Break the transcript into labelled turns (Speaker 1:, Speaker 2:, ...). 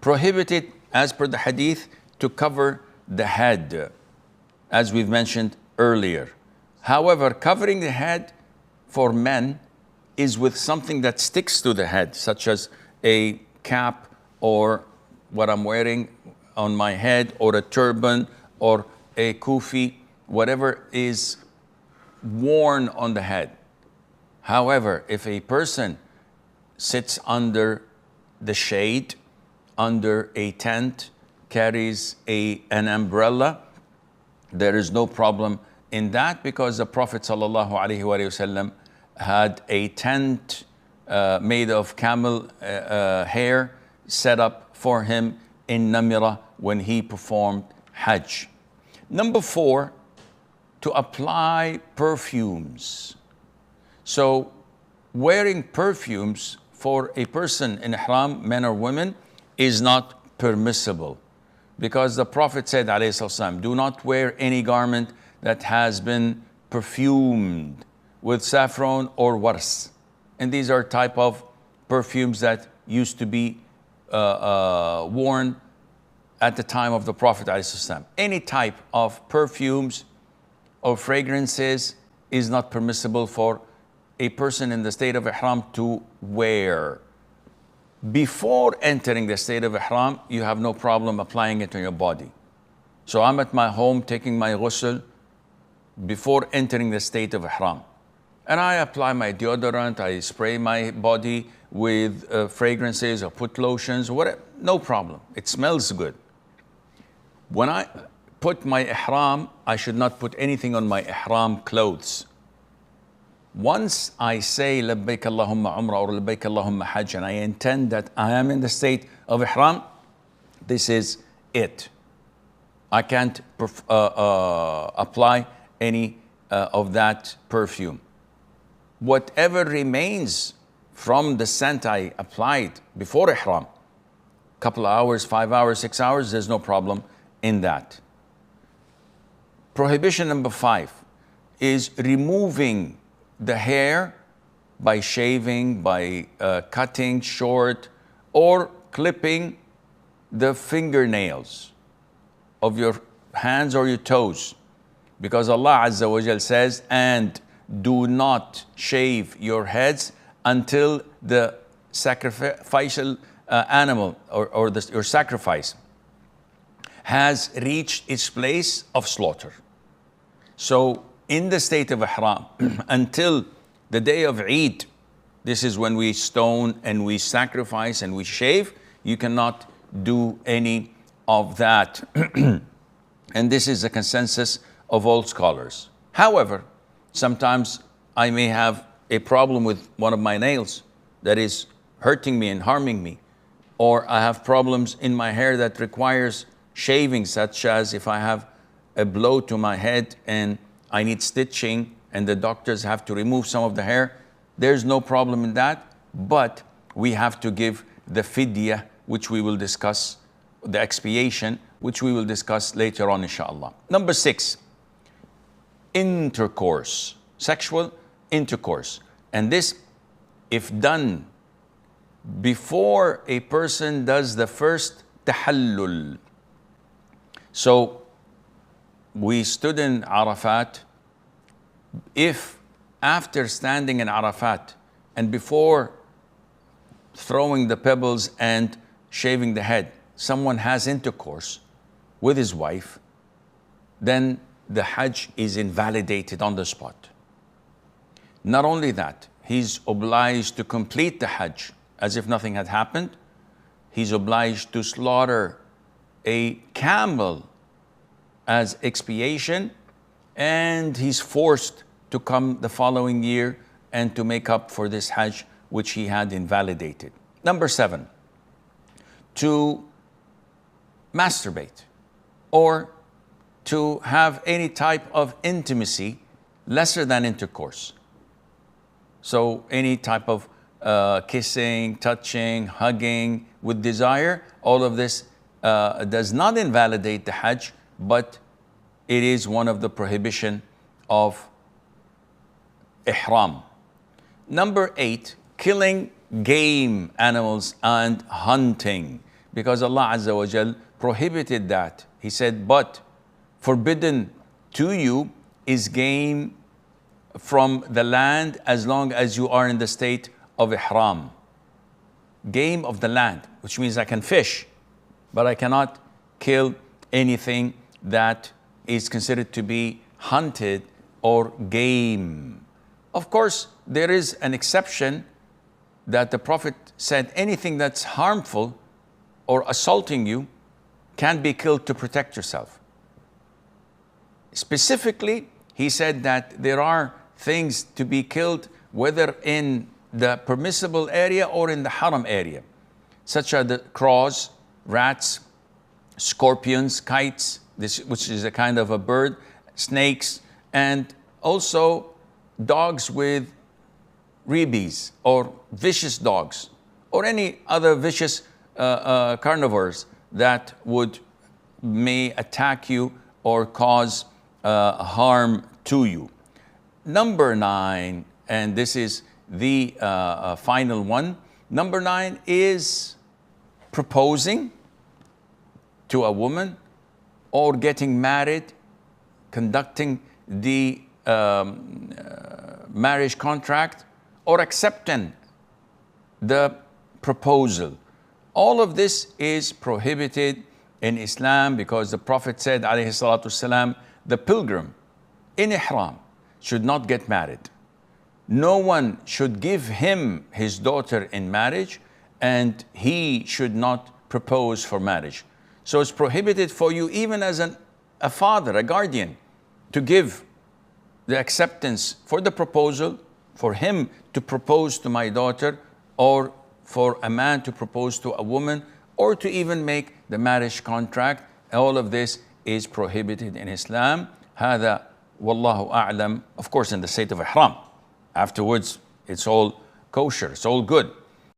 Speaker 1: Prohibited, as per the hadith, to cover the head, as we've mentioned earlier. However, covering the head for men is with something that sticks to the head, such as a cap or what I'm wearing on my head, or a turban, or a kufi, whatever is worn on the head. However, if a person sits under the shade, under a tent, carries an umbrella, there is no problem in that, because the Prophet ﷺ had a tent made of camel hair set up for him in Namira when he performed Hajj. Number 4, to apply perfumes. So wearing perfumes for a person in ihram, men or women, is not permissible, because the Prophet said, ﷺ, do not wear any garment that has been perfumed with saffron or wars. And these are type of perfumes that used to be worn at the time of the Prophet ﷺ. Any type of perfumes or fragrances is not permissible for a person in the state of ihram to wear. Before entering the state of ihram, you have no problem applying it on your body. So I'm at my home taking my ghusl before entering the state of ihram. And I apply my deodorant, I spray my body with fragrances or put lotions, whatever, no problem. It smells good. When I put my ihram, I should not put anything on my ihram clothes. Once I say labbaik Allahumma umrah or labbaik Allahumma hajj, and I intend that I am in the state of ihram, this is it. I can't apply any of that perfume. Whatever remains from the scent I applied before ihram, couple of hours, 5 hours, 6 hours, there's no problem in that. Prohibition number 5 is removing the hair by shaving, by cutting short, or clipping the fingernails of your hands or your toes. Because Allah Azza wa Jal says, and do not shave your heads until the sacrificial animal or your sacrifice has reached its place of slaughter. So in the state of ihram, until the day of Eid, this is when we stone and we sacrifice and we shave, you cannot do any of that. And this is the consensus of all scholars. However, sometimes I may have a problem with one of my nails that is hurting me and harming me, or I have problems in my hair that requires shaving, such as if I have a blow to my head and I need stitching and the doctors have to remove some of the hair. There's no problem in that, but we have to give the fidya, which we will discuss, the expiation, which we will discuss later on, inshallah. Number 6, intercourse, sexual intercourse. And this, if done before a person does the first tahallul. So we stood in Arafat. If after standing in Arafat and before throwing the pebbles and shaving the head, someone has intercourse with his wife, then the Hajj is invalidated on the spot. Not only that, he's obliged to complete the Hajj as if nothing had happened. He's obliged to slaughter a camel as expiation, and he's forced to come the following year and to make up for this Hajj which he had invalidated. Number 7, to masturbate or to have any type of intimacy lesser than intercourse. So any type of kissing, touching, hugging with desire, all of this does not invalidate the Hajj, but it is one of the prohibition of ihram. Number 8, killing game animals and hunting. because Allah Azza wa Jal prohibited that. He said, but forbidden to you is game from the land as long as you are in the state of ihram. Game of the land, which means I can fish, but I cannot kill anything that is considered to be hunted or game. Of course, there is an exception that the Prophet said anything that's harmful or assaulting you can be killed to protect yourself. Specifically, he said that there are things to be killed whether in the permissible area or in the haram area, such as the crows, rats, scorpions, kites, which is a kind of a bird, snakes, and also dogs with rabies or vicious dogs or any other vicious carnivores that may attack you or cause harm to you. Number 9, and this is the final one. Number 9 is proposing to a woman or getting married, conducting the marriage contract or accepting the proposal. All of this is prohibited in Islam because the Prophet said, alayhi salatu wasalam, the pilgrim in ihram should not get married. No one should give him his daughter in marriage, and he should not propose for marriage. So it's prohibited for you, even as a father, a guardian, to give the acceptance for the proposal, for him to propose to my daughter, or for a man to propose to a woman, or to even make the marriage contract. All of this is prohibited in Islam. هذا والله أعلم. Of course, in the state of ihram. Afterwards, it's all kosher, it's all good.